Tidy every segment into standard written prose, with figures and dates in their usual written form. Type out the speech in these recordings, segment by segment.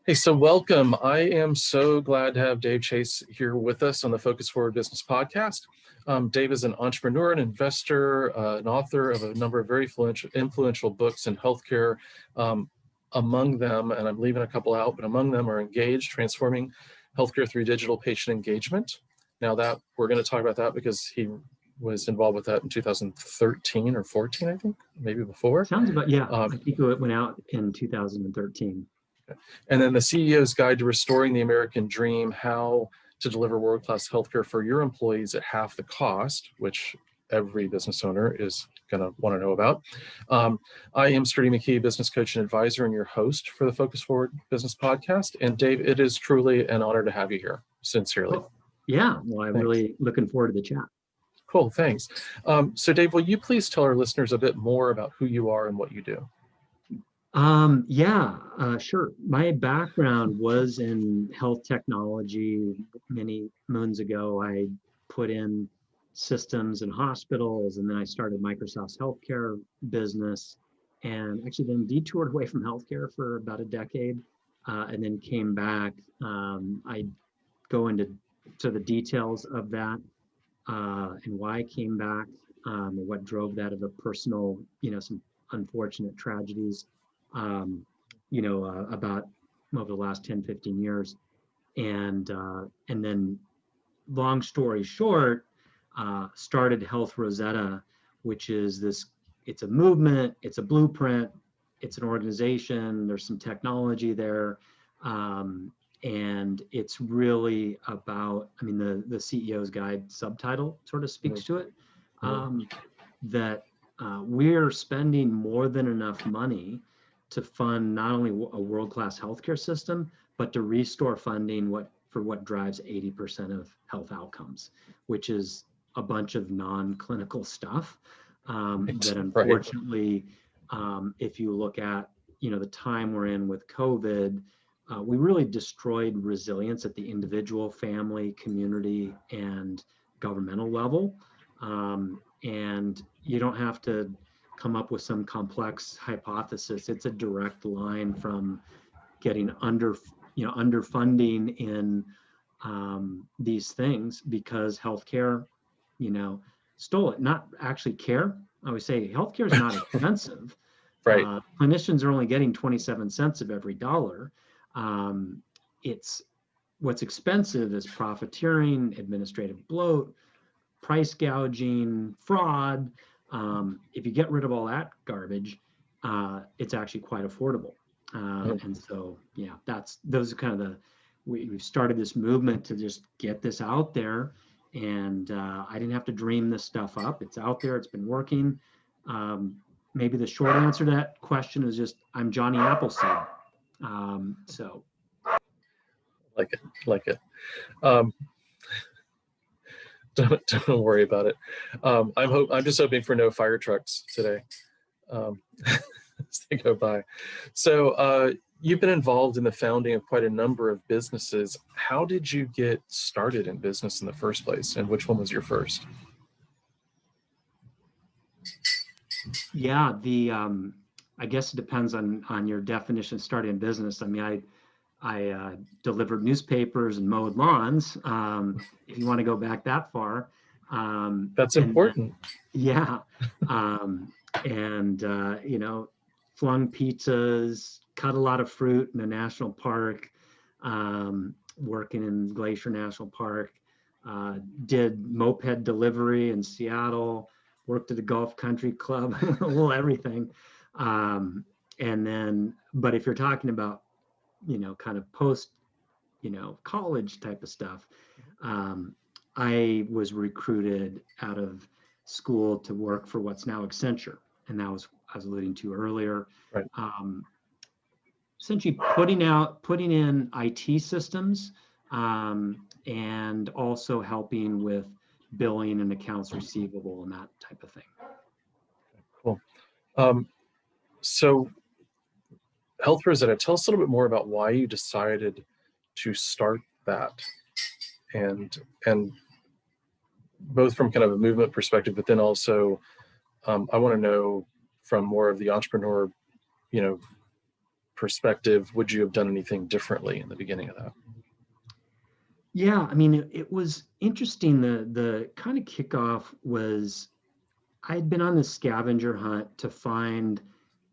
Hey, so welcome. I am so glad to have Dave Chase here with us on the Focus Forward Business Podcast. Dave is an entrepreneur, an investor, an author of a number of very influential books in healthcare. Among them, and I'm leaving a couple out, but among them are Engaged, Transforming Healthcare Through Digital Patient Engagement. Now that we're going to talk about that because he was involved with that in 2013 or 14, I think, maybe before. Sounds about, yeah. I think it went out in 2013. And then the CEO's Guide to Restoring the American Dream, how to deliver world-class healthcare for your employees at half the cost, which every business owner is going to want to know about. I am Sturdy McKee, business coach and advisor, and your host for the Focus Forward Business Podcast. And Dave, it is truly an honor to have you here, sincerely. Oh, yeah, well, I'm really looking forward to the chat. Cool, thanks. So Dave, will you please tell our listeners a bit more about who you are and what you do? Sure. My background was in health technology. Many moons ago, I put in systems in hospitals, and then I started Microsoft's healthcare business, and actually then detoured away from healthcare for about a decade, and then came back. I go into the details of that and why I came back, and what drove that of a personal, some unfortunate tragedies. About over the last 10, 15 years. And then long story short, started Health Rosetta, which is it's a movement, it's a blueprint, it's an organization, there's some technology there. And it's really about, the CEO's Guide subtitle sort of speaks to it, that we're spending more than enough money to fund not only a world-class healthcare system, but to restore funding for what drives 80% of health outcomes, which is a bunch of non-clinical stuff that unfortunately, if you look at the time we're in with COVID, we really destroyed resilience at the individual, family, community, and governmental level. And you don't have to come up with some complex hypothesis. It's a direct line from getting underfunding in these things because healthcare, stole it. Not actually care. I always say healthcare is not expensive. Right. Clinicians are only getting 27 cents of every dollar. It's what's expensive is profiteering, administrative bloat, price gouging, fraud. If you get rid of all that garbage, it's actually quite affordable. And so, those are kind of we've started this movement to just get this out there. And I didn't have to dream this stuff up. It's out there. It's been working. Maybe the short answer to that question is just, I'm Johnny Appleseed. Like it. Don't worry about it. I'm just hoping for no fire trucks today as they go by. So you've been involved in the founding of quite a number of businesses. How did you get started in business in the first place, and which one was your first? Yeah, I guess it depends on your definition of starting a business. I delivered newspapers and mowed lawns, if you want to go back that far. That's important. Flung pizzas, cut a lot of fruit in a national park, working in Glacier National Park, did moped delivery in Seattle, worked at the Golf Country Club, well, everything. But if you're talking about kind of post, college type of stuff. I was recruited out of school to work for what's now Accenture. And that was, I was alluding to earlier. Right. Essentially putting in IT systems and also helping with billing and accounts receivable and that type of thing. Cool. So Health Rosetta, tell us a little bit more about why you decided to start that, and both from kind of a movement perspective, but then also I want to know from more of the entrepreneur, perspective, would you have done anything differently in the beginning of that? Yeah, I mean, it was interesting. The kind of kickoff was I'd been on this scavenger hunt to find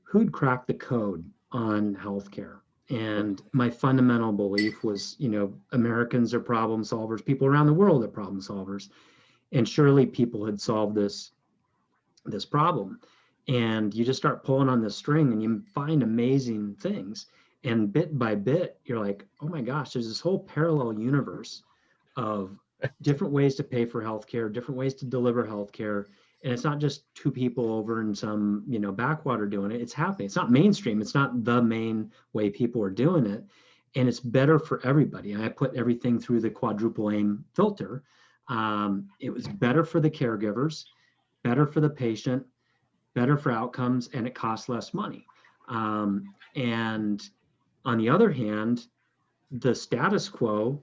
who'd cracked the code on healthcare. And my fundamental belief was, Americans are problem solvers, people around the world are problem solvers. And surely people had solved this problem. And you just start pulling on this string and you find amazing things. And bit by bit, you're like, oh my gosh, there's this whole parallel universe of different ways to pay for healthcare, different ways to deliver healthcare. And it's not just two people over in some, backwater doing it. It's happening. It's not mainstream. It's not the main way people are doing it. And it's better for everybody. I put everything through the Quadruple Aim filter. It was better for the caregivers, better for the patient, better for outcomes, and it costs less money. And on the other hand, the status quo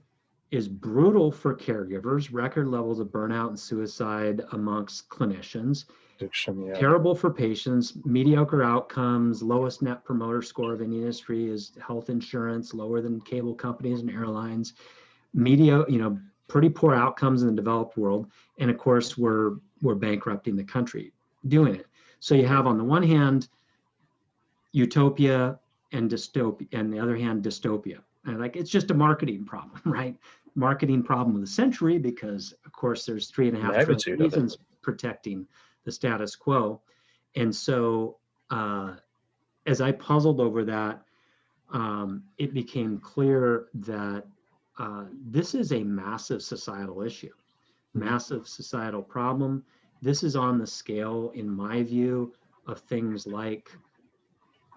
is brutal for caregivers, record levels of burnout and suicide amongst clinicians, Addiction, yeah. terrible for patients, mediocre outcomes, lowest net promoter score of any industry is health insurance, lower than cable companies and airlines, pretty poor outcomes in the developed world. And of course, we're bankrupting the country doing it. So you have on the one hand, utopia and dystopia, and the other hand, dystopia. And it's just a marketing problem, right? Marketing problem of the century, because of course there's 3.5 trillion reasons protecting the status quo. And so as I puzzled over that, it became clear that this is a massive societal issue, massive societal problem. This is on the scale, in my view, of things like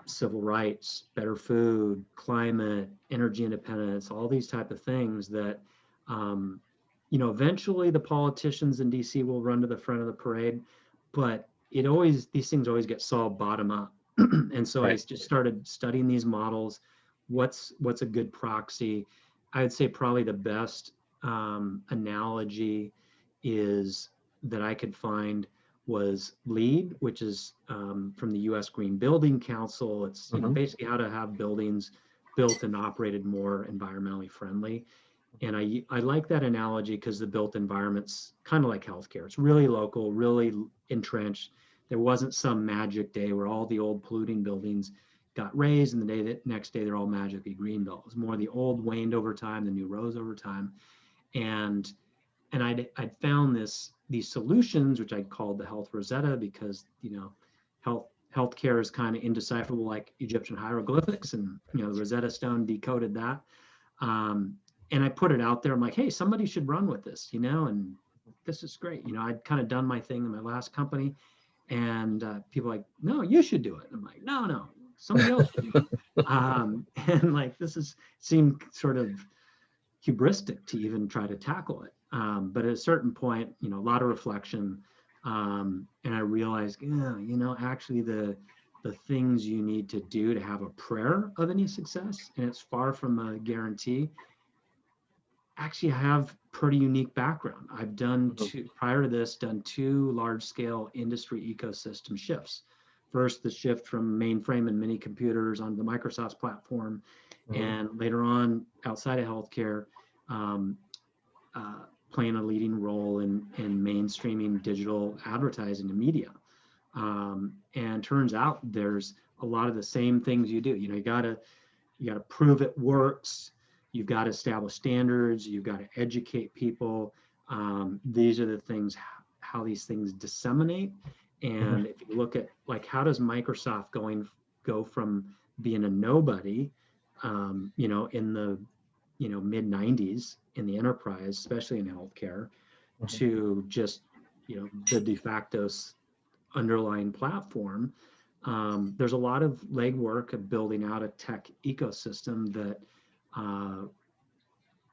civil rights, better food, climate, energy independence, all these type of things that, eventually the politicians in DC will run to the front of the parade, but these things always get solved bottom up. And so I just started studying these models. What's a good proxy? I would say probably the best analogy is that I could find was LEED, which is from the U.S. Green Building Council. It's basically how to have buildings built and operated more environmentally friendly. And I like that analogy because the built environment's kind of like healthcare. It's really local, really entrenched. There wasn't some magic day where all the old polluting buildings got raised and next day they're all magically green built. It was more the old waned over time, the new rose over time. And I'd found these solutions, which I called the health Rosetta, because healthcare is kind of indecipherable, like Egyptian hieroglyphics, and the Rosetta Stone decoded that. And I put it out there. I'm like, hey, somebody should run with this, and this is great. I'd kind of done my thing in my last company, and people are like, no, you should do it. I'm like, no, somebody else should do it. And seemed sort of hubristic to even try to tackle it. But at a certain point, a lot of reflection, and I realized, actually the things you need to do to have a prayer of any success, and it's far from a guarantee. Actually, I have pretty unique background. I've prior to this, done 2 large-scale industry ecosystem shifts. First, the shift from mainframe and mini computers onto the Microsoft platform, and later on, outside of healthcare, playing a leading role in mainstreaming digital advertising and media. And turns out there's a lot of the same things you do. You gotta prove it works. You've got to establish standards. You've got to educate people. These are the things, how these things disseminate. And if you look at how does Microsoft go from being a nobody, in the mid 90s in the enterprise, especially in healthcare, to just the de facto underlying platform. There's a lot of legwork of building out a tech ecosystem that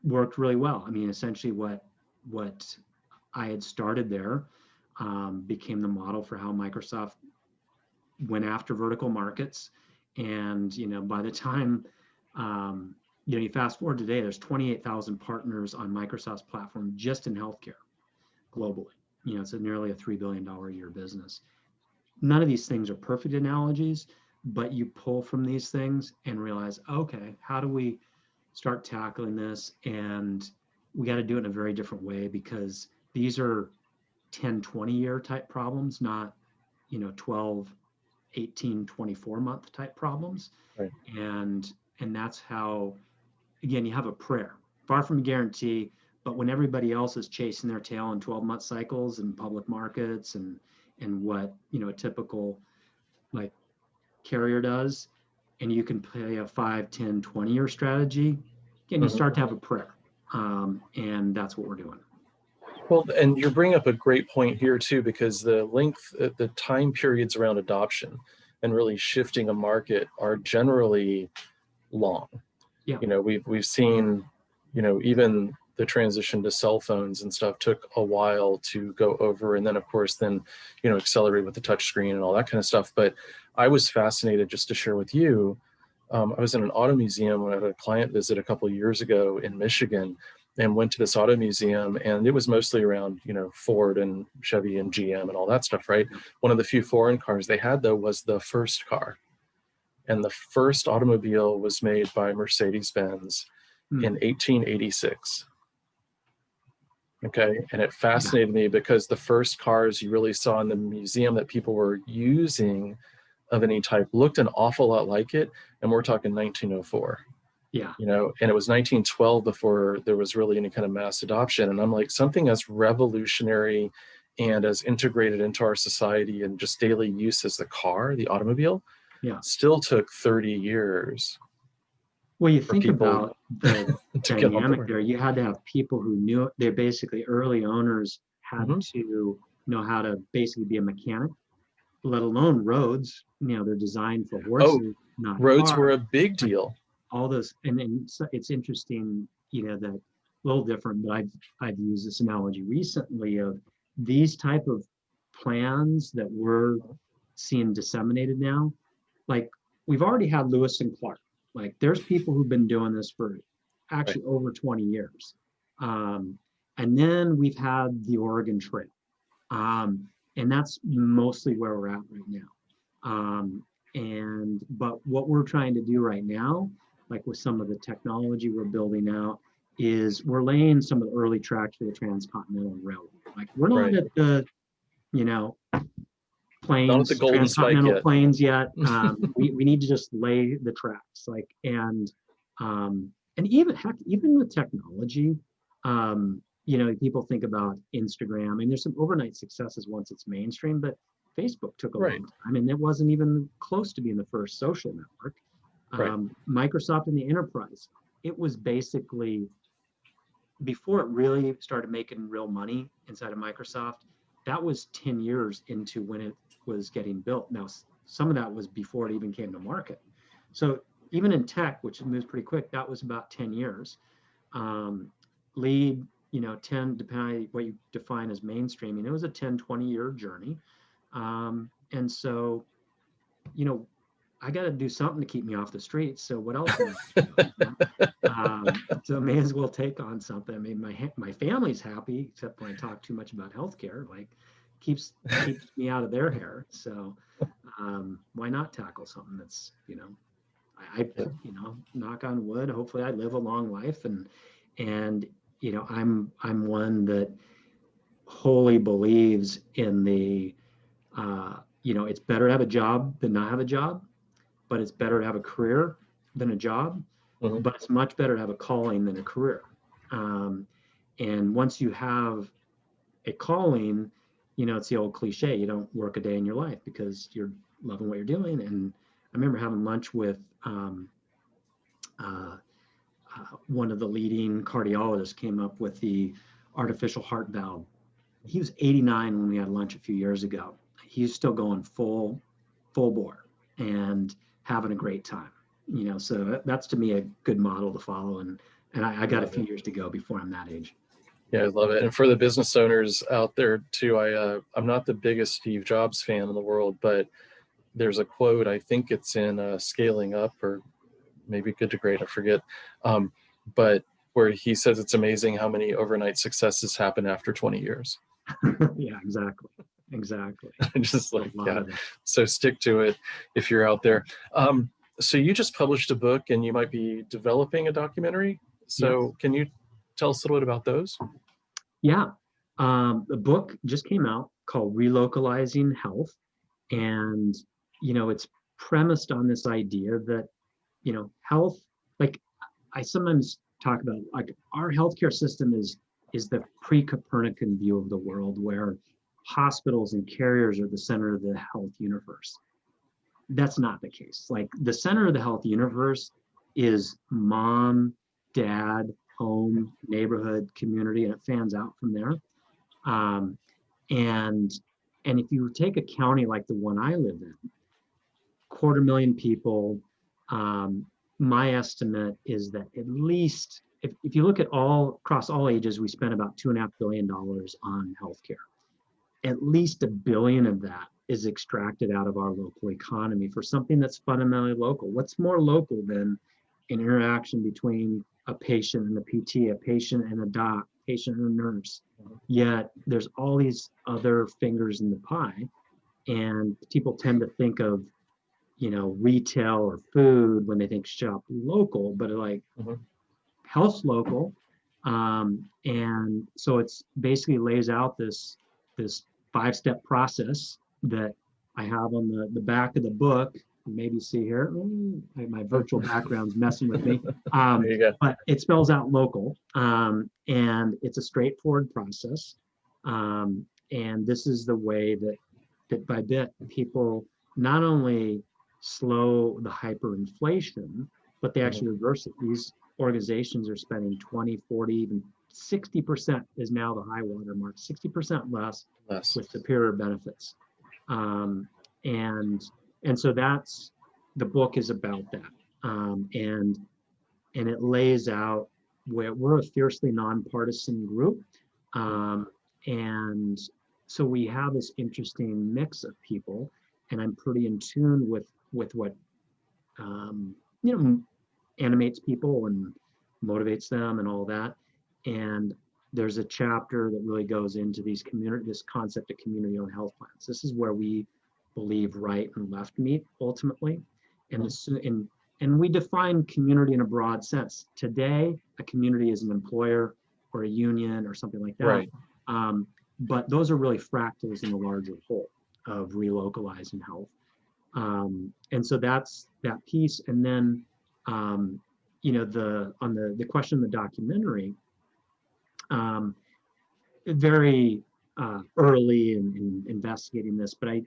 worked really well. I mean, essentially what I had started there became the model for how Microsoft went after vertical markets. And by the time you fast forward today, there's 28,000 partners on Microsoft's platform just in healthcare globally. It's nearly a $3 billion a year business. None of these things are perfect analogies, but you pull from these things and realize, okay, how do we start tackling this? And we got to do it in a very different way, because these are 10, 20-year type problems, not, 12, 18, 24-month type problems. Right. And that's how, again, you have a prayer, far from a guarantee, but when everybody else is chasing their tail in 12-month cycles and public markets and what, a typical like carrier does, and you can play a 5, 10, 20-year strategy, again, you start to have a prayer. And that's what we're doing. Well, and you're bringing up a great point here too, because the time periods around adoption and really shifting a market are generally long. Yeah. We've seen, even the transition to cell phones and stuff took a while to go over, and then of course accelerate with the touch screen and all that kind of stuff. But I was fascinated, just to share with you, I was in an auto museum when I had a client visit a couple of years ago in Michigan, and went to this auto museum, and it was mostly around, Ford and Chevy and GM and all that stuff, right? One of the few foreign cars they had, though, was the first car. And the first automobile was made by Mercedes-Benz in 1886. Okay. And it fascinated me because the first cars you really saw in the museum that people were using of any type looked an awful lot like it. And we're talking 1904. Yeah. And it was 1912 before there was really any kind of mass adoption. And I'm like, something as revolutionary and as integrated into our society and just daily use as the car, the automobile, still took 30 years. Well, you think about the dynamic there. You had to have people who knew it. They're basically early owners had to know how to basically be a mechanic, let alone roads. They're designed for horses, not roads cars. Were a big deal. All those, and it's interesting, that a little different, but I've used this analogy recently of these type of plans that we're seeing disseminated now. Like, we've already had Lewis and Clark. Like, there's people who've been doing this for actually over 20 years. And then we've had the Oregon Trail. And that's mostly where we're at right now. But what we're trying to do right now, like with some of the technology we're building out, is we're laying some of the early tracks for the transcontinental railroad. Like, we're not at the, planes, not at the golden transcontinental spike planes yet. We need to just lay the tracks, like, and even with technology, people think about Instagram. I mean, there's some overnight successes once it's mainstream, but Facebook took a long time. I mean, it wasn't even close to being the first social network. Microsoft and the enterprise, it was basically, before it really started making real money inside of Microsoft, that was 10 years into when it was getting built. Now, some of that was before it even came to market. So even in tech, which moves pretty quick, that was about 10 years. Lead, 10, depending on what you define as mainstreaming, it was a 10, 20-year journey. And so, I got to do something to keep me off the streets. So what else am I doing? So I may as well take on something. I mean, my family's happy, except when I talk too much about healthcare, like keeps me out of their hair. So why not tackle something that's, I knock on wood. Hopefully I live a long life, and I'm one that wholly believes in the, it's better to have a job than not have a job. But it's better to have a career than a job, but it's much better to have a calling than a career. And once you have a calling, it's the old cliche, you don't work a day in your life because you're loving what you're doing. And I remember having lunch with one of the leading cardiologists, came up with the artificial heart valve. He was 89 when we had lunch a few years ago. He's still going full bore and having a great time, so that's to me a good model to follow. And I got a few years to go before I'm that age. Yeah, I love it. And for the business owners out there too, I'm not the biggest Steve Jobs fan in the world, but there's a quote, I think it's in Scaling Up, or maybe Good to Great, I forget. But where he says it's amazing how many overnight successes happen after 20 years. Yeah, exactly. exactly. Just A like, lot yeah. of it. So stick to it if you're out there. So you just published a book and you might be developing a documentary. Yes. So can you tell us a little bit about those? Yeah. The book just came out called Relocalizing Health. And, it's premised on this idea that, health, like I sometimes talk about, like our healthcare system is the pre-Copernican view of the world where hospitals and carriers are the center of the health universe. That's not the case. Like the center of the health universe is mom, dad, home, neighborhood, community, and it fans out from there. Um, and and if you take a county like the one I live in, 250,000 people, um, my estimate is that at least if you look at all across all ages, we spend about $2.5 billion on healthcare. At least $1 billion of that is extracted out of our local economy for something that's fundamentally local. What's more local than an interaction between a patient and a PT, a patient and a doc, patient and a nurse? Yet there's all these other fingers in the pie, and people tend to think of retail or food when they think shop local, but like Mhm. health's local. And so it's basically lays out this 5-step process that I have on the back of the book. Maybe see here, my virtual background's messing with me. There you go. But it spells out local, and it's a straightforward process. And this is the way that bit by bit people not only slow the hyperinflation, but they actually reverse it. These organizations are spending 20, 40, even 60% is now the high water mark, 60% less with superior benefits. And so that's the book is about that. And it lays out where we're a fiercely nonpartisan group. And so we have this interesting mix of people, and I'm pretty in tune with what um, you know animates people and motivates them and all that. And there's a chapter that really goes into this concept of community-owned health plans. This is where we believe right and left meet ultimately. And and we define community in a broad sense. Today, a community is an employer or a union or something like that. Right. But those are really fractals in the larger whole of relocalizing health. And so that's that piece. And then, on the question of the documentary, very early in investigating this, but I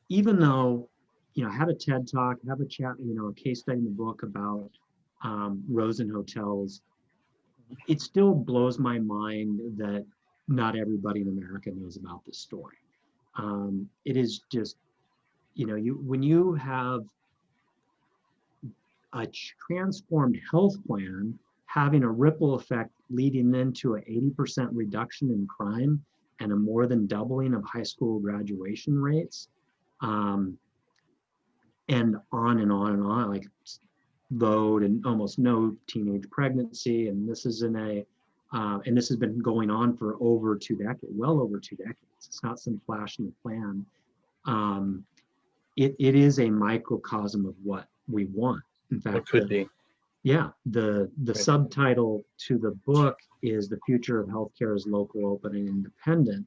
even though, I have a TED talk, have a chat, a case study in the book about Rosen hotels, it still blows my mind that not everybody in America knows about this story. It is just, when you have a transformed health plan having a ripple effect leading into an 80% reduction in crime and a more than doubling of high school graduation rates, and on and on and on, like load and almost no teenage pregnancy. And this is and this has been going on for over 2 decades, well over 2 decades. It's not some flash in the plan. It is a microcosm of what we want. In fact, It could be. Yeah, the subtitle to the book is "The Future of Healthcare is Local, Open, and Independent,"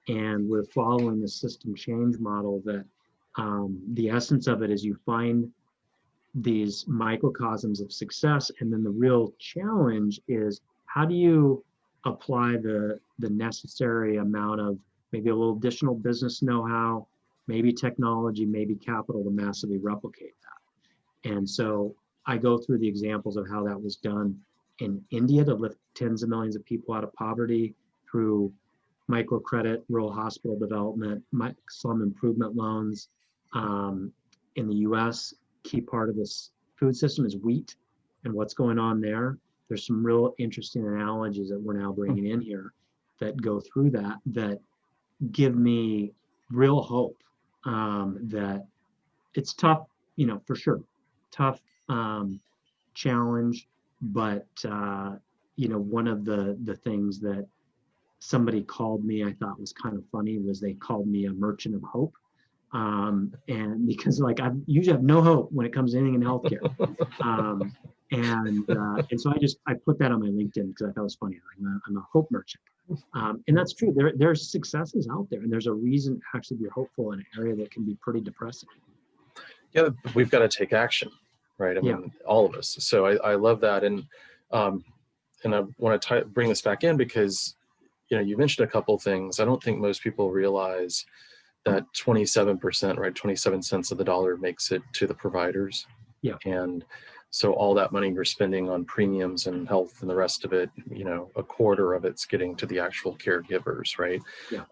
and we're following the system change model that the essence of it is you find these microcosms of success, and then the real challenge is how do you apply the necessary amount of maybe a little additional business know-how, maybe technology, maybe capital to massively replicate that. And so I go through the examples of how that was done in India to lift tens of millions of people out of poverty through microcredit, rural hospital development, slum improvement loans. In the US, key part of this food system is wheat and what's going on there. There's some real interesting analogies that we're now bringing in here that go through that give me real hope that it's tough, for sure, tough challenge, but one of the things that somebody called me, I thought was kind of funny, was they called me a merchant of hope. And because like I usually have no hope when it comes to anything in healthcare. And so I put that on my LinkedIn because I thought it was funny. I'm a hope merchant. And that's true. There's successes out there, and there's a reason to actually be hopeful in an area that can be pretty depressing. Yeah, we've got to take action, right? I mean, all of us. So I love that. And I want to bring this back in because, you mentioned a couple of things. I don't think most people realize that 27%, right? 27 cents of the dollar makes it to the providers. Yeah. And so all that money you're spending on premiums and health and the rest of it, a quarter of it's getting to the actual caregivers, right? Yeah.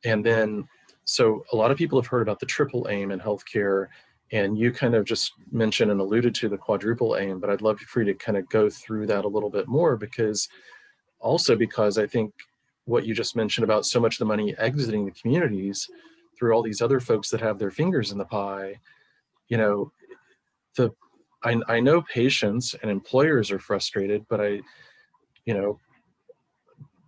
And then, so a lot of people have heard about the triple aim in healthcare, and you kind of just mentioned and alluded to the quadruple aim, but I'd love for you to kind of go through that a little bit more, because I think what you just mentioned about so much of the money exiting the communities through all these other folks that have their fingers in the pie, I know patients and employers are frustrated, but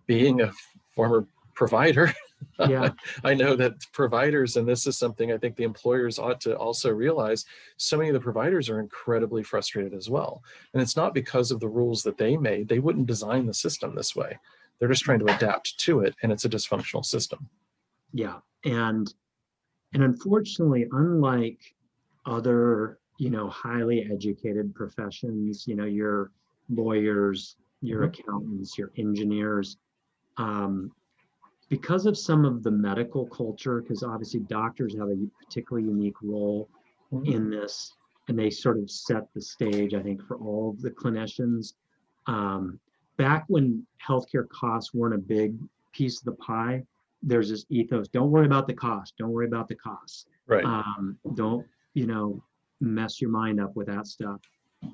being a former provider, I know that providers, and this is something I think the employers ought to also realize, so many of the providers are incredibly frustrated as well. And it's not because of the rules that they made. They wouldn't design the system this way. They're just trying to adapt to it, and it's a dysfunctional system. Yeah. And unfortunately, unlike other, highly educated professions, your lawyers, your accountants, your engineers, because of some of the medical culture, because obviously doctors have a particularly unique role in this, and they sort of set the stage, I think, for all of the clinicians. Back when healthcare costs weren't a big piece of the pie, there's this ethos: don't worry about the cost, don't worry about the costs. Right. Don't, mess your mind up with that stuff.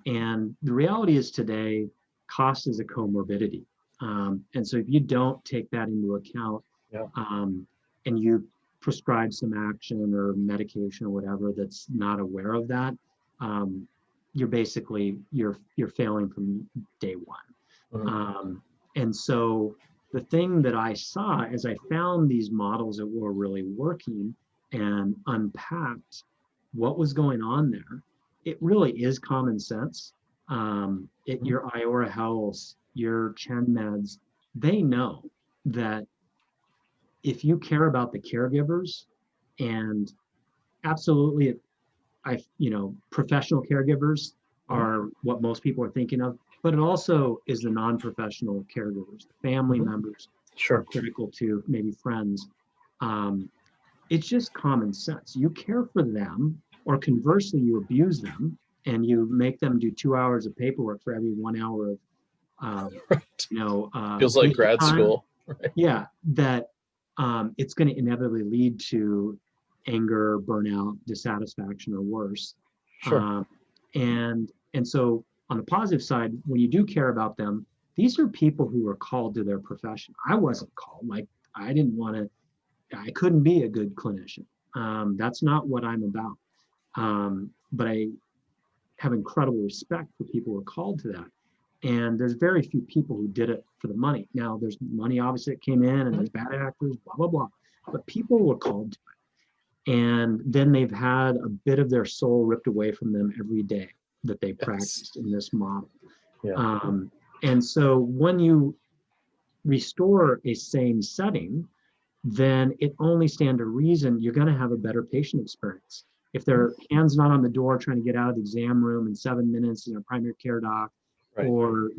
And the reality is today, cost is a comorbidity. And so if you don't take that into account, and you prescribe some action or medication or whatever that's not aware of that, you're basically, you're failing from day one. And so the thing that I saw as I found these models that were really working and unpacked what was going on there, it really is common sense. Your Iora Health, your Chen Meds, they know that if you care about the caregivers, and absolutely, professional caregivers are what most people are thinking of, but it also is the non-professional caregivers, the family members are critical to, maybe friends. It's just common sense. You care for them, or conversely, you abuse them and you make them do 2 hours of paperwork for every 1 hour of, feels like grad time. school. Right. Yeah, that it's going to inevitably lead to anger, burnout, dissatisfaction, or worse. And so on the positive side, when you do care about them, these are people who are called to their profession. I wasn't called. Like, I couldn't be a good clinician. That's not what I'm about. But I have incredible respect for people who are called to that. And there's very few people who did it for the money. Now, there's money obviously that came in, and there's bad actors, blah, blah, blah. But people were called to it. And then they've had a bit of their soul ripped away from them every day that they practiced in this model. And so when you restore a sane setting, then it only stands to reason you're going to have a better patient experience. If their hand's not on the door trying to get out of the exam room in 7 minutes, primary care doc, or,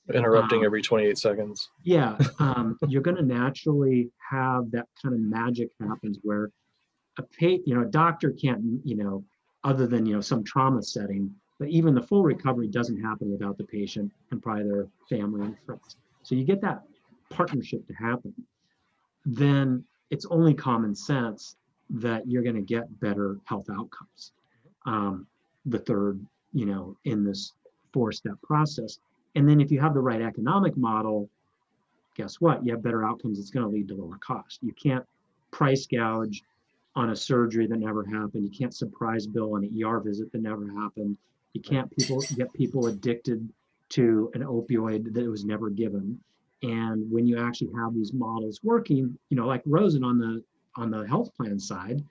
interrupting every 28 seconds. You're going to naturally have that kind of magic happens where a doctor can't, other than, some trauma setting, but even the full recovery doesn't happen without the patient and probably their family and friends. So you get that partnership to happen, then it's only common sense that you're going to get better health outcomes. The third, in this 4-step process. And then if you have the right economic model, guess what? You have better outcomes. It's going to lead to lower cost. You can't price gouge on a surgery that never happened. You can't surprise bill on an ER visit that never happened. You can't get people addicted to an opioid that was never given. And when you actually have these models working, like Rosen on the health plan side,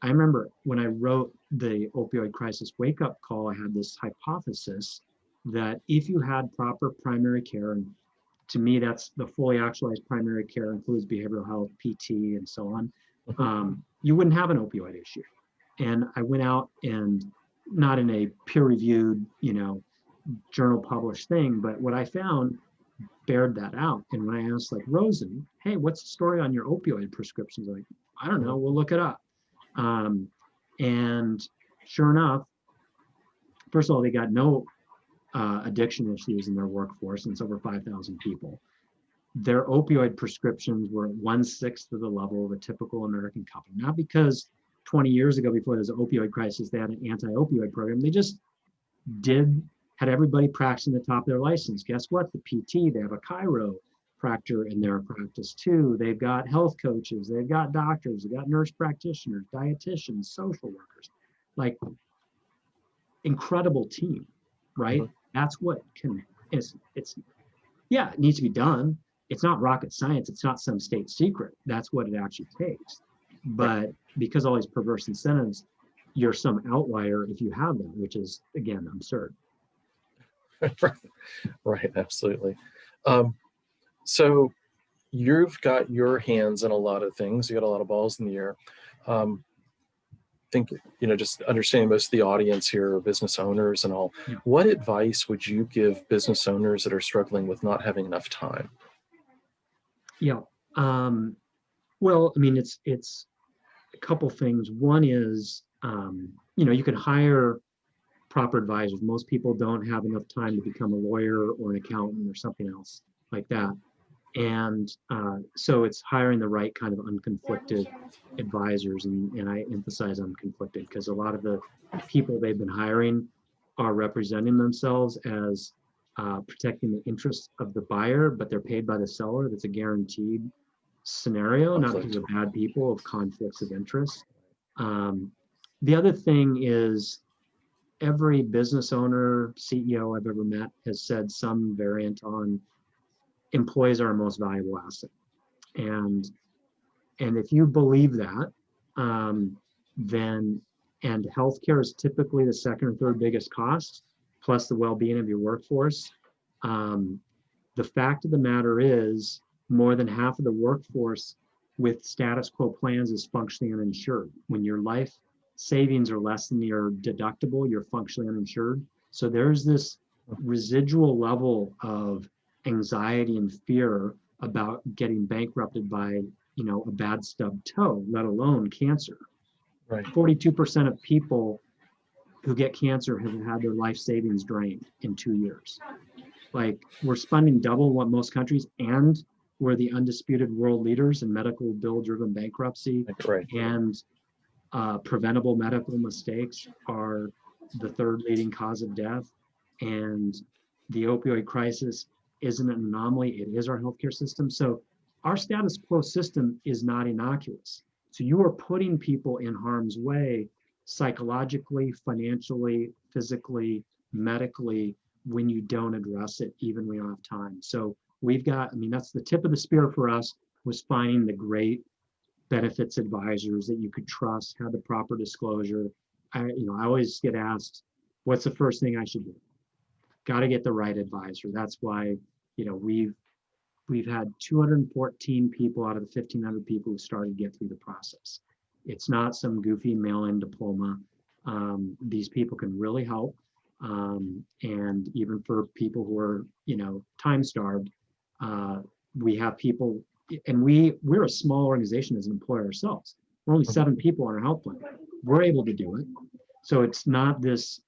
I remember when I wrote the opioid crisis wake up call, I had this hypothesis that if you had proper primary care, and to me, that's the fully actualized primary care includes behavioral health, PT, and so on, you wouldn't have an opioid issue. And I went out and not in a peer-reviewed, journal published thing, but what I found bared that out. And when I asked like Rosen, hey, what's the story on your opioid prescriptions? Like, I don't know, we'll look it up. And sure enough, first of all, they got no addiction issues in their workforce, and it's over 5,000 people. Their opioid prescriptions were at 1/6 of the level of a typical American company. Not because 20 years ago, before there was an opioid crisis, they had an anti-opioid program. They just had everybody practicing the top of their license. Guess what? The PT, they have a chiropractor in their practice too. They've got health coaches, they've got doctors, they've got nurse practitioners, dietitians, social workers, like incredible team, right? That's what it needs to be done. It's not rocket science. It's not some state secret. That's what it actually takes. But because all these perverse incentives, you're some outlier if you have them, which is, again, absurd. Right, absolutely. So you've got your hands in a lot of things. You got a lot of balls in the air. Think, just understanding most of the audience here are business owners and all. Yeah. What advice would you give business owners that are struggling with not having enough time? Yeah. Well, I mean, it's a couple things. One is, you can hire proper advisors. Most people don't have enough time to become a lawyer or an accountant or something else like that. And so it's hiring the right kind of unconflicted advisors. And I emphasize unconflicted because a lot of the people they've been hiring are representing themselves as protecting the interests of the buyer, but they're paid by the seller. That's a guaranteed scenario, not because they're bad people, of conflicts of interest. The other thing is every business owner, CEO I've ever met has said some variant on employees are our most valuable asset. And if you believe that, then, and healthcare is typically the second or third biggest cost, plus the well-being of your workforce. The fact of the matter is more than half of the workforce with status quo plans is functionally uninsured. When your life savings are less than your deductible, you're functionally uninsured. So there's this residual level of anxiety and fear about getting bankrupted by, a bad stubbed toe, let alone cancer. Right. 42% of people who get cancer have had their life savings drained in 2 years. Like, we're spending double what most countries, and we're the undisputed world leaders in medical bill-driven bankruptcy. Right. And preventable medical mistakes are the third leading cause of death. And the opioid crisis isn't an anomaly, it is our healthcare system. So our status quo system is not innocuous. So you are putting people in harm's way psychologically, financially, physically, medically, when you don't address it, even when you don't have time. So we've got, that's the tip of the spear for us, was finding the great benefits advisors that you could trust, have the proper disclosure. I always get asked, what's the first thing I should do? Got to get the right advisor. That's why, we've had 214 people out of the 1,500 people who started get through the process. It's not some goofy mail-in diploma. These people can really help. And even for people who are, time-starved, we have people, and we're a small organization as an employer ourselves. We're only 7 people on our health plan. We're able to do it. So it's not this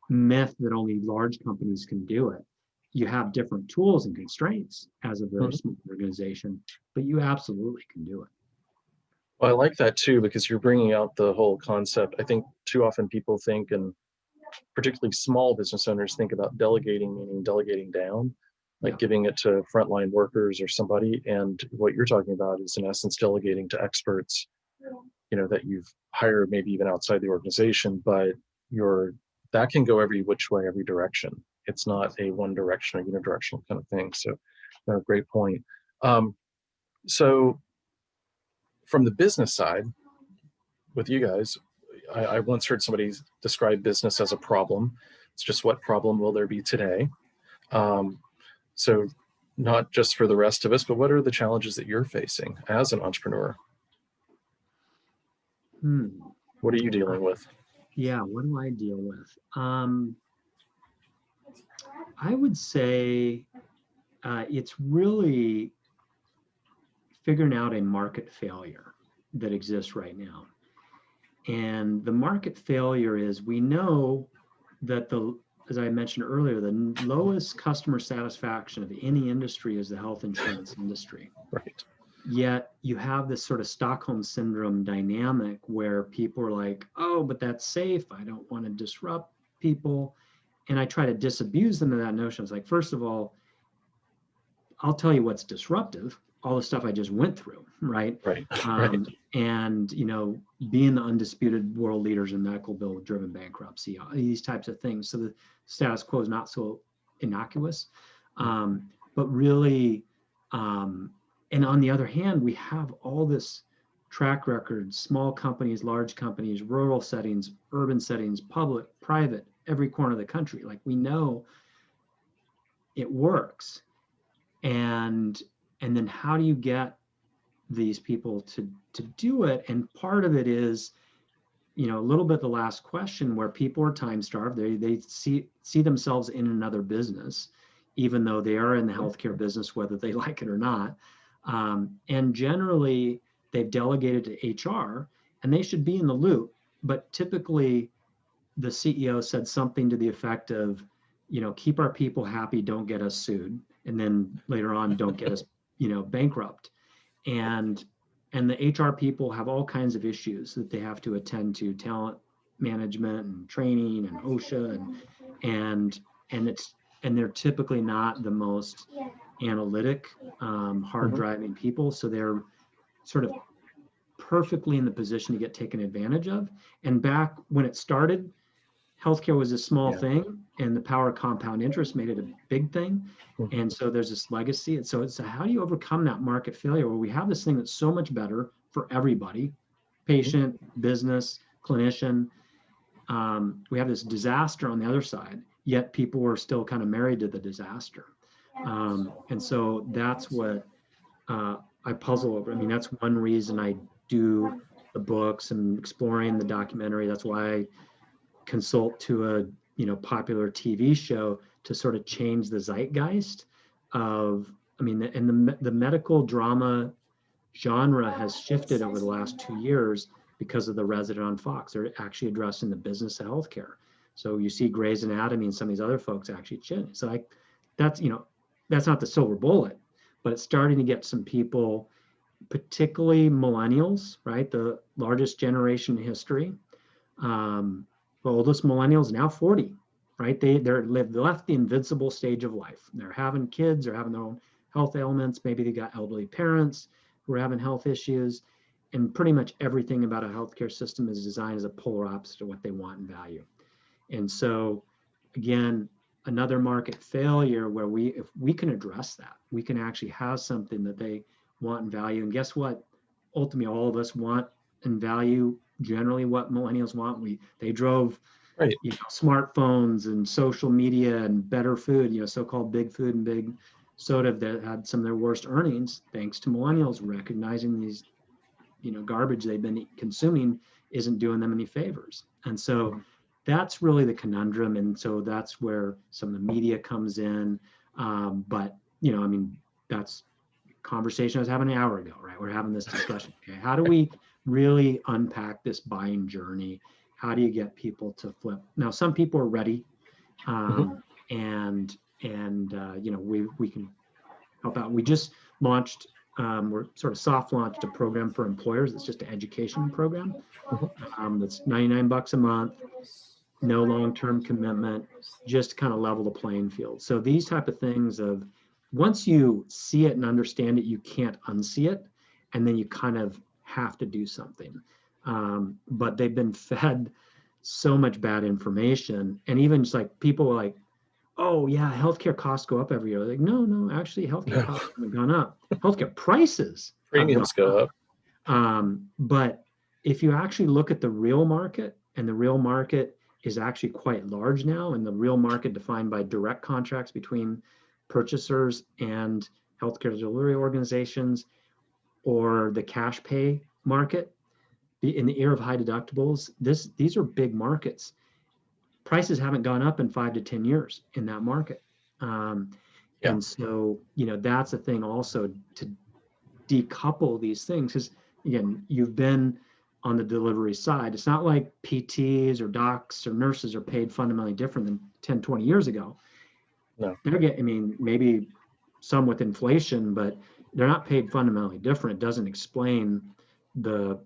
myth that only large companies can do it. You have different tools and constraints as a very small organization, but you absolutely can do it. Well, I like that too, because you're bringing out the whole concept. I think too often people think, and particularly small business owners think about delegating, meaning delegating down, like giving it to frontline workers or somebody. And what you're talking about is in essence delegating to experts, that you've hired maybe even outside the organization, but that can go every which way, every direction. It's not a one direction or unidirectional kind of thing. So No, great point. Um, so from the business side, with you guys, I once heard somebody describe business as a problem. It's just what problem will there be today? Um, so not just for the rest of us, but what are the challenges that you're facing as an entrepreneur? What are you dealing with? Yeah, what do I deal with? I would say it's really figuring out a market failure that exists right now. And the market failure is, we know that as I mentioned earlier, the lowest customer satisfaction of any industry is the health insurance industry. Right. Yet you have this sort of Stockholm syndrome dynamic where people are like, oh, but that's safe. I don't want to disrupt people. And I try to disabuse them of that notion. It's like, first of all, I'll tell you what's disruptive, all the stuff I just went through, right? Right. Right. And, being the undisputed world leaders in medical bill driven bankruptcy, these types of things. So the status quo is not so innocuous, but really, and on the other hand, we have all this track record, small companies, large companies, rural settings, urban settings, public, private, every corner of the country. Like, we know it works. And then how do you get these people to do it? And part of it is, a little bit the last question, where people are time starved. They see themselves in another business, even though they are in the healthcare business, whether they like it or not. And generally, they've delegated to HR, and they should be in the loop. But typically, the CEO said something to the effect of, keep our people happy, don't get us sued. And then later on, don't get us, bankrupt. And the HR people have all kinds of issues that they have to attend to, talent management and training and OSHA and they're typically not the most analytic, hard driving people. So they're sort of perfectly in the position to get taken advantage of. And back when it started, healthcare was a small thing, and the power of compound interest made it a big thing. And so there's this legacy. And so it's how do you overcome that market failure where we have this thing that's so much better for everybody, patient, business, clinician. We have this disaster on the other side, yet people are still kind of married to the disaster. And so that's what I puzzle over. I mean, that's one reason I do the books and exploring the documentary. That's why I consult to a popular TV show to sort of change the zeitgeist of, and the medical drama genre has shifted over the last 2 years because of The Resident on Fox. They're actually addressing the business of healthcare. So you see Grey's Anatomy and some of these other folks actually change. So that's not the silver bullet, but it's starting to get some people, particularly millennials, right? The largest generation in history. The oldest millennials now 40, right? They've left the invincible stage of life. They're having kids, they're having their own health ailments. Maybe they got elderly parents who are having health issues, and pretty much everything about a healthcare system is designed as a polar opposite of what they want and value. And so, again, another market failure where if we can address that, we can actually have something that they want and value. And guess what? Ultimately, all of us want and value generally what millennials want. They drove smartphones and social media and better food, so-called big food and big soda that had some of their worst earnings, thanks to millennials recognizing these, garbage they've been consuming isn't doing them any favors. And so that's really the conundrum. And so that's where some of the media comes in. But, that's conversation I was having an hour ago, right? We're having this discussion. Okay, how do we really unpack this buying journey? How do you get people to flip? Now, some people are ready, and we can help out. We just launched, we're sort of soft launched a program for employers. It's just an education program. That's $99 a month, no long-term commitment, just to kind of level the playing field. So these type of things of, once you see it and understand it, you can't unsee it, and then you kind of have to do something. But they've been fed so much bad information, and even just like people are like, oh yeah, healthcare costs go up every year. Like, no, actually healthcare No, costs haven't gone up. Healthcare prices have gone premiums go up. up. But if you actually look at the real market, and the real market is actually quite large now, and the real market defined by direct contracts between purchasers and healthcare delivery organizations, or the cash pay market, in the era of high deductibles, these are big markets. Prices haven't gone up in 5 to 10 years in that market. Um, Yeah. and so, that's a thing also to decouple these things. Because again, you've been on the delivery side. It's not like PTs or docs or nurses are paid fundamentally different than 10, 20 years ago. No. They're getting, I mean, maybe some with inflation, but they're not paid fundamentally different. It doesn't explain the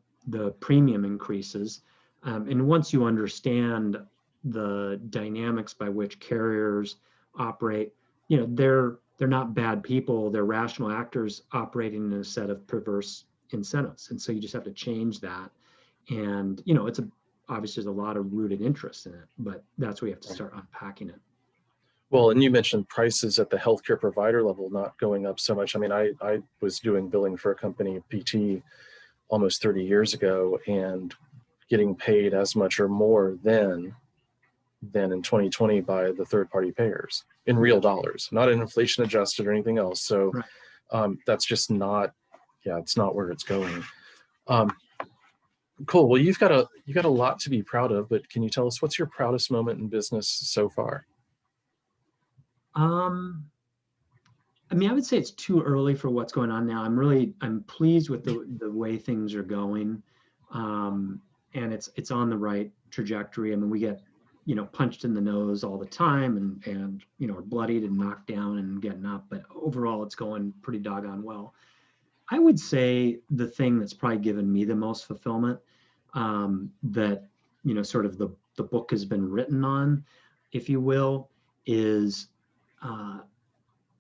premium increases. And once you understand the dynamics by which carriers operate, they're not bad people. They're rational actors operating in a set of perverse incentives. And so you just have to change that. And it's obviously there's a lot of rooted interest in it, but that's where you have to start unpacking it. Well, and you mentioned prices at the healthcare provider level not going up so much. I mean, I was doing billing for a company, PT, almost 30 years ago, and getting paid as much or more than in 2020 by the third-party payers in real dollars, not in inflation adjusted or anything else. So Right. that's just not, it's not where it's going. Cool. Well, you've got a lot to be proud of, but can you tell us what's your proudest moment in business so far? I mean, I would say it's too early for what's going on now. I'm pleased with the way things are going. And it's on the right trajectory. I mean, we get, punched in the nose all the time and are bloodied and knocked down and getting up, but overall it's going pretty doggone well. I would say the thing that's probably given me the most fulfillment, that, sort of the book has been written on, if you will, is,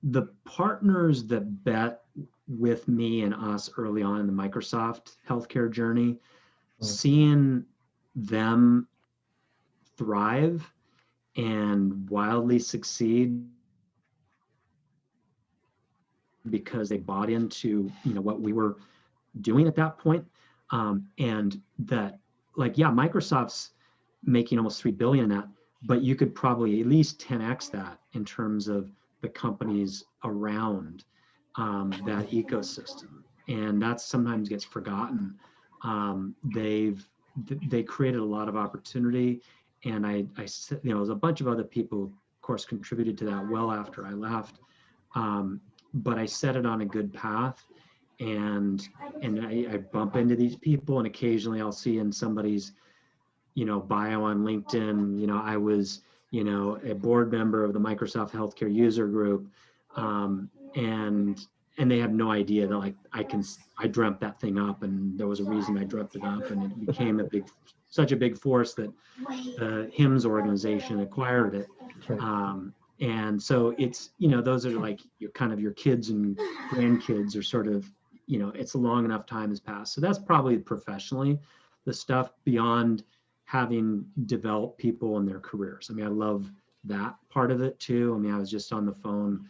the partners that bet with me and us early on in the Microsoft healthcare journey, seeing them thrive and wildly succeed because they bought into what we were doing at that point. And that, like, yeah, Microsoft's making almost 3 billion in that, but you could probably at least 10x that in terms of the companies around that ecosystem, and that sometimes gets forgotten. They created a lot of opportunity, and I there's a bunch of other people, of course, contributed to that well after I left, but I set it on a good path, and I bump into these people, and occasionally I'll see in somebody's bio on LinkedIn, I was a board member of the Microsoft Healthcare User Group, and they have no idea that, like, I dreamt that thing up, and there was a reason I dreamt it up, and it became such a big force that the HIMSS organization acquired it. And so it's, those are like your kids and grandkids are sort of, it's a long enough time has passed. So that's probably professionally the stuff beyond having developed people in their careers. I mean, I love that part of it too. I mean, I was just on the phone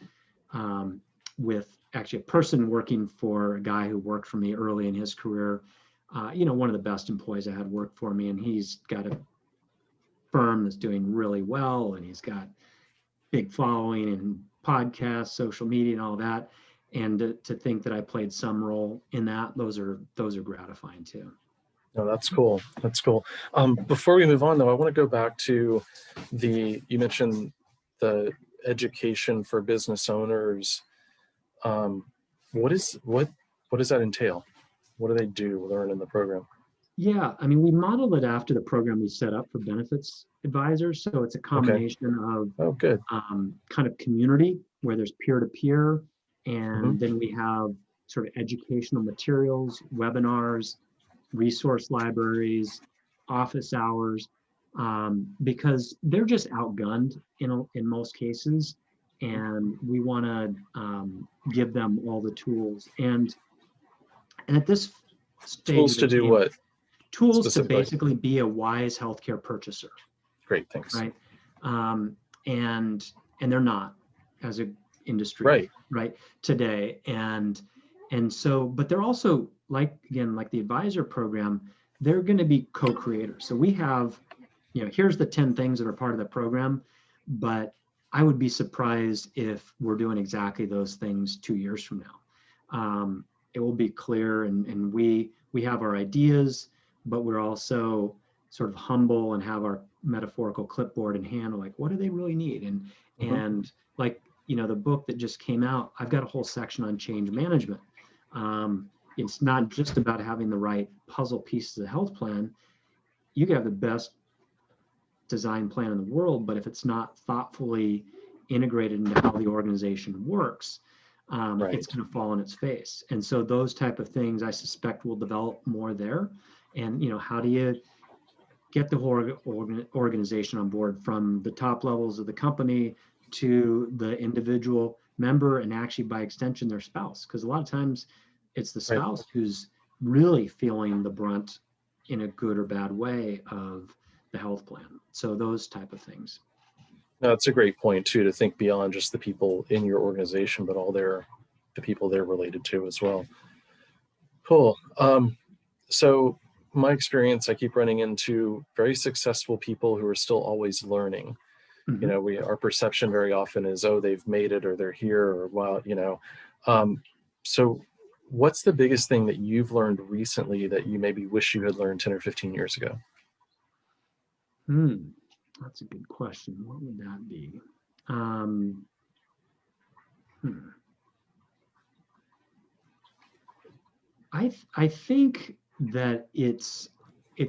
with actually a person working for a guy who worked for me early in his career. One of the best employees I had work for me, and he's got a firm that's doing really well, and he's got big following and podcasts, social media, and all that. And to think that I played some role in that, those are gratifying too. No, that's cool. That's cool. Before we move on, though, I want to go back to you mentioned the education for business owners. What does that entail? What do they learn in the program? Yeah, I mean, we modeled it after the program we set up for benefits advisors. So it's a combination of good. Kind of community where there's peer-to-peer, and then we have sort of educational materials, webinars, resource libraries, office hours, because they're just outgunned in most cases, and we want to give them all the tools. And at this stage, tools to do what? Tools to basically be a wise healthcare purchaser. Great, thanks. Right, and and they're not as a industry right today. And so, but they're also like the advisor program, they're going to be co-creators. So we have, here's the 10 things that are part of the program, but I would be surprised if we're doing exactly those things 2 years from now. It will be clear, and we have our ideas, but we're also sort of humble and have our metaphorical clipboard in hand, like, what do they really need? And like, the book that just came out, I've got a whole section on change management. It's not just about having the right puzzle pieces of the health plan. You can have the best design plan in the world, but if it's not thoughtfully integrated into how the organization works, it's going to fall on its face. And so those type of things, I suspect, will develop more there. And how do you get the whole organization on board, from the top levels of the company to the individual member, and actually by extension their spouse? Because a lot of times it's the spouse who's really feeling the brunt in a good or bad way of the health plan. So those type of things. No, it's a great point too, to think beyond just the people in your organization, but the people they're related to as well. Cool. So my experience, I keep running into very successful people who are still always learning. Our perception very often is, oh, they've made it, or they're here, or well, so what's the biggest thing that you've learned recently that you maybe wish you had learned 10 or 15 years ago? That's a good question. What would that be? I think that it's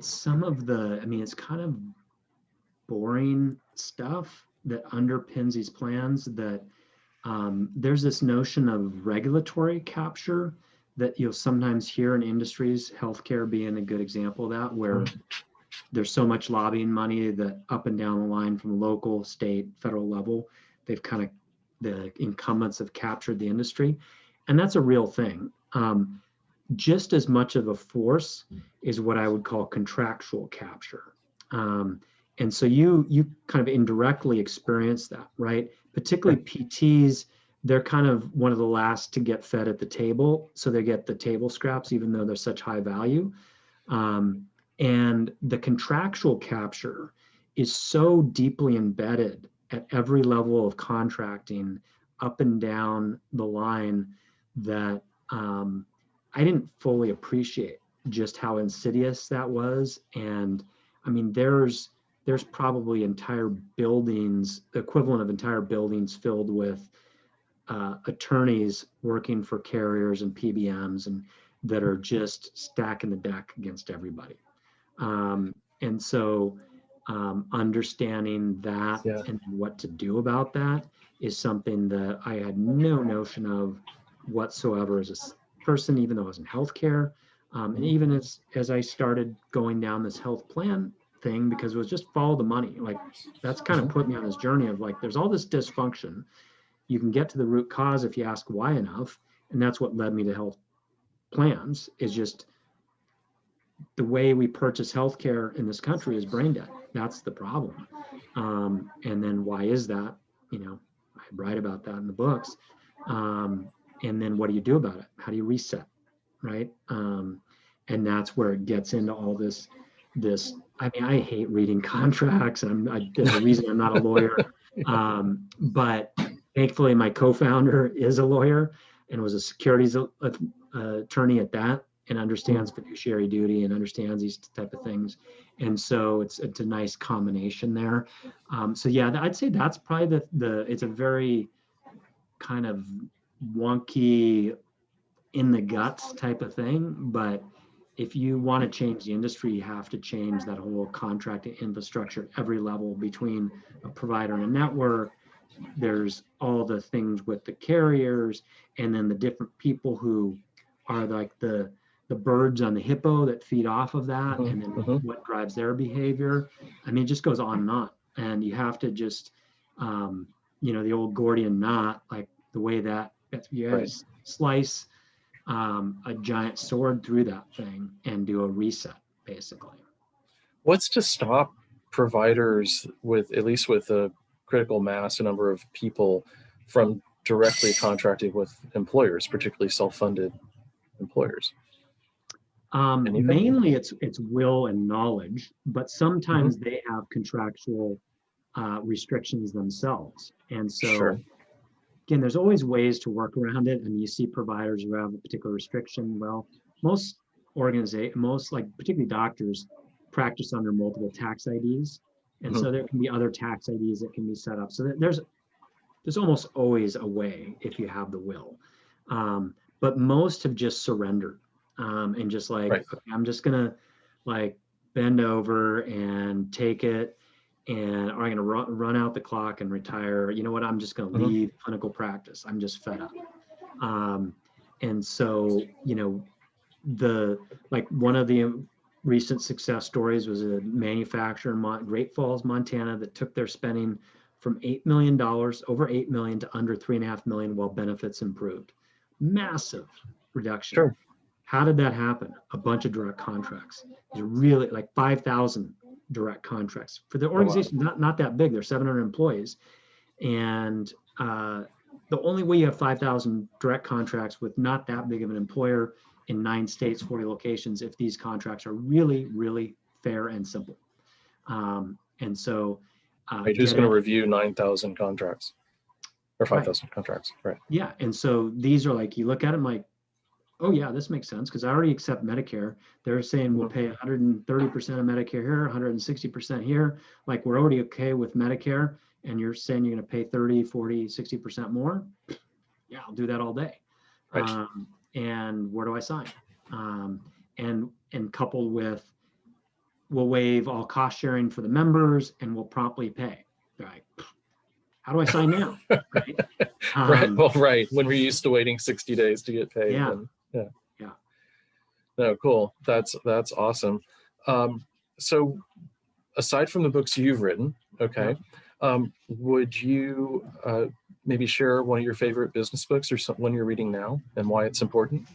some of the, it's kind of boring stuff that underpins these plans, that there's this notion of regulatory capture that you'll sometimes hear in industries, healthcare being a good example of that, where there's so much lobbying money that up and down the line from local, state, federal level, they've kind of, the incumbents have captured the industry. And that's a real thing. Just as much of a force is what I would call contractual capture. And so you kind of indirectly experience that, right? Particularly PTs, they're kind of one of the last to get fed at the table. So they get the table scraps, even though they're such high value. And the contractual capture is so deeply embedded at every level of contracting up and down the line that I didn't fully appreciate just how insidious that was. And there's probably entire buildings, the equivalent of entire buildings filled with attorneys working for carriers and PBMs, and that are just stacking the deck against everybody. And so understanding that and what to do about that is something that I had no notion of whatsoever as a person, even though I was in healthcare. And even as I started going down this health plan thing, because it was just follow the money. Like, that's kind of put me on this journey of like, there's all this dysfunction. You can get to the root cause if you ask why enough. And that's what led me to health plans, is just the way we purchase healthcare in this country is brain dead. That's the problem. And then why is that? I write about that in the books. And then what do you do about it? How do you reset? Right. And that's where it gets into all this, I hate reading contracts, and there's a reason I'm not a lawyer. But thankfully my co-founder is a lawyer and was a securities attorney at that, and understands fiduciary duty and understands these type of things. And so it's a nice combination there. So yeah, I'd say that's probably it's a very kind of wonky, in the guts type of thing. But if you want to change the industry, you have to change that whole contracting infrastructure at every level, between a provider and a network. There's all the things with the carriers, and then the different people who are like the birds on the hippo that feed off of that, and then what drives their behavior. It just goes on and on. And you have to just, the old Gordian knot, like the way that you slice a giant sword through that thing and do a reset, basically. What's to stop providers with, at least with a critical mass, a number of people from directly contracting with employers, particularly self-funded employers? Anything? Mainly it's will and knowledge, but sometimes Mhm. they have contractual restrictions themselves. And Sure. so again, there's always ways to work around it. And you see providers who have a particular restriction. Well, most most like particularly doctors practice under multiple tax IDs. And Mhm. so there can be other tax IDs that can be set up. So there's almost always a way if you have the will. But most have just surrendered and just like, Right. okay, I'm just gonna like bend over and take it, and or I'm gonna run out the clock and retire. You know what? I'm just gonna Mhm. leave clinical practice. I'm just fed up. Um, and so, the like one of the recent success stories was a manufacturer in Great Falls, Montana, that took their spending from $8 million, over 8 million, to under 3.5 million while benefits improved. Massive reduction. Sure. How did that happen? A bunch of direct contracts. It's really like 5,000 direct contracts for the Oh, wow. organization. Not that big. There's 700 employees, and the only way you have 5,000 direct contracts with not that big of an employer in 9 states, 40 locations, if these contracts are really, really fair and simple. And so, Right. Who's going to review 9,000 contracts or right. 5,000 contracts? Right. Yeah. And so these are like, you look at them like, oh yeah, this makes sense because I already accept Medicare. They're saying we'll pay 130% of Medicare here, 160% here. Like we're already okay with Medicare, and you're saying you're going to pay 30, 40, 60% more. Yeah, I'll do that all day. Right. And where do I sign? And coupled with, we'll waive all cost sharing for the members and we'll promptly pay. Right. How do I sign now? Right. Right. Well, right. When we're used to waiting 60 days to get paid. Yeah. Then, yeah. Yeah. No, cool. That's awesome. So aside from the books you've written, okay, would you maybe share one of your favorite business books or one you're reading now and why it's important?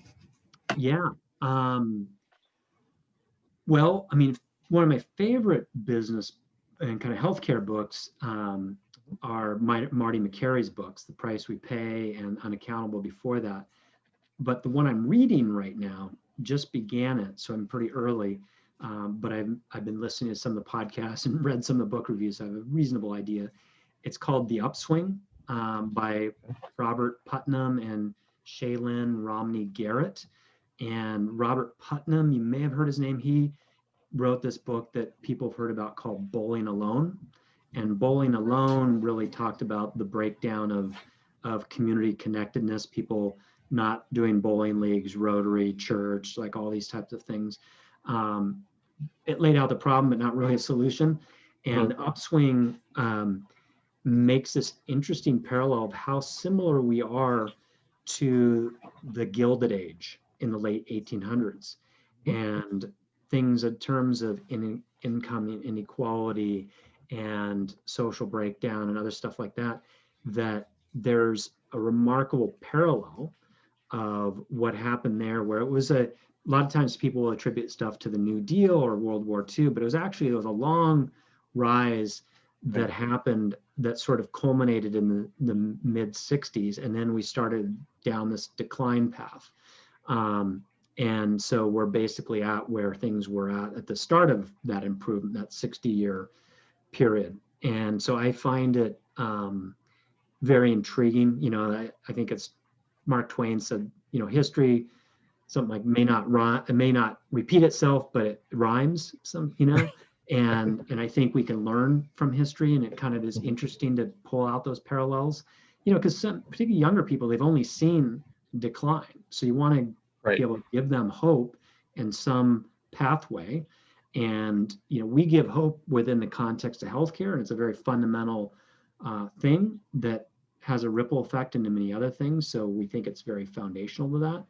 Yeah. Well, I mean, one of my favorite business and kind of healthcare books are Marty McCary's books, The Price We Pay and Unaccountable before that. But the one I'm reading right now, just began it, so I'm pretty early. But I've been listening to some of the podcasts and read some of the book reviews. So I have a reasonable idea. It's called The Upswing by Robert Putnam and Shaylin Romney Garrett. And Robert Putnam, you may have heard his name. He wrote this book that people have heard about called Bowling Alone. And Bowling Alone really talked about the breakdown of community connectedness, people not doing bowling leagues, Rotary, church, like all these types of things. It laid out the problem, but not really a solution. And Upswing makes this interesting parallel of how similar we are to the Gilded Age in the late 1800s, and things in terms of income inequality and social breakdown and other stuff like that, that there's a remarkable parallel of what happened there, where it was a lot of times people will attribute stuff to the New Deal or World War II, but it was a long rise that happened that sort of culminated in the mid 60s. And then we started down this decline path. And so we're basically at where things were at the start of that improvement, that 60-year period. And so I find it very intriguing. I think it's Mark Twain said, history, something like may not repeat itself, but it rhymes and I think we can learn from history, and it kind of is interesting to pull out those parallels, because some particularly younger people, they've only seen decline. So you want to be able to give them hope in some pathway. And, we give hope within the context of healthcare, and it's a very fundamental thing that has a ripple effect into many other things. So we think it's very foundational to that.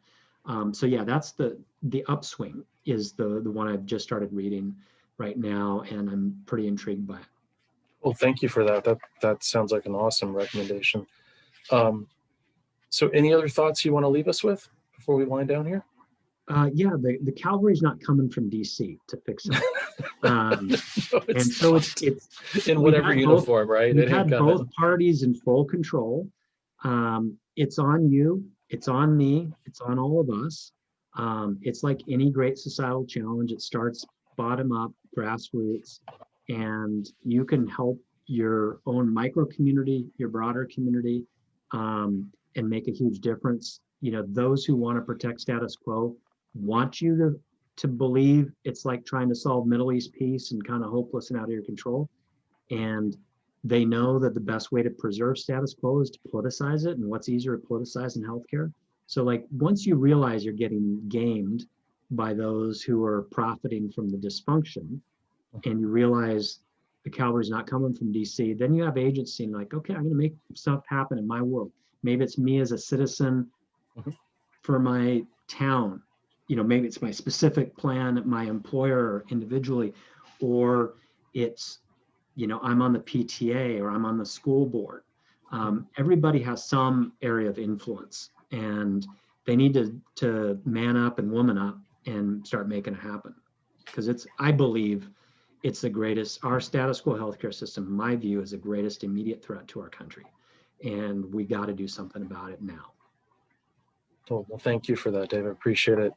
So yeah, that's the Upswing is the one I've just started reading right now, and I'm pretty intrigued by it. Well, thank you for that. That sounds like an awesome recommendation. So any other thoughts you want to leave us with before we wind down here? Yeah, the cavalry's not coming from DC to fix it. Um, No, and it's so not. it's In we've whatever had both uniform, right? we've It ain't had coming. both parties in full control. It's on you, it's on me, it's on all of us. It's like any great societal challenge. It starts bottom up, grassroots, and you can help your own micro community, your broader community, and make a huge difference. You know, those who want to protect status quo want you to believe it's like trying to solve Middle East peace and kind of hopeless and out of your control. And they know that the best way to preserve status quo is to politicize it. And what's easier to politicize in healthcare? So, like, once you realize you're getting gamed by those who are profiting from the dysfunction, and you realize the cavalry's not coming from DC, then you have agency and like, okay, I'm going to make stuff happen in my world. Maybe it's me as a citizen Mhm. for my town. You know, maybe it's my specific plan at my employer individually, or it's, you know, I'm on the PTA or I'm on the school board. Everybody has some area of influence, and they need to man up and woman up and start making it happen. Because I believe it's the greatest, our status quo healthcare system, in my view, is the greatest immediate threat to our country. And we got to do something about it now. Oh, well, thank you for that, Dave. I appreciate it.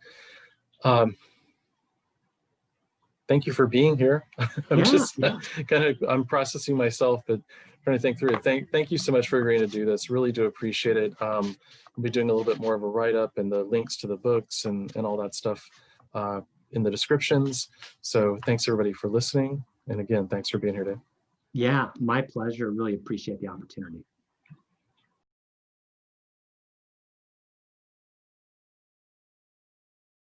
Thank you for being here. I'm processing myself, but trying to think through it. Thank you so much for agreeing to do this. Really do appreciate it. I'll be doing a little bit more of a write-up and the links to the books and all that stuff in the descriptions. So thanks everybody for listening. And again, thanks for being here, Dave. Yeah, my pleasure. Really appreciate the opportunity.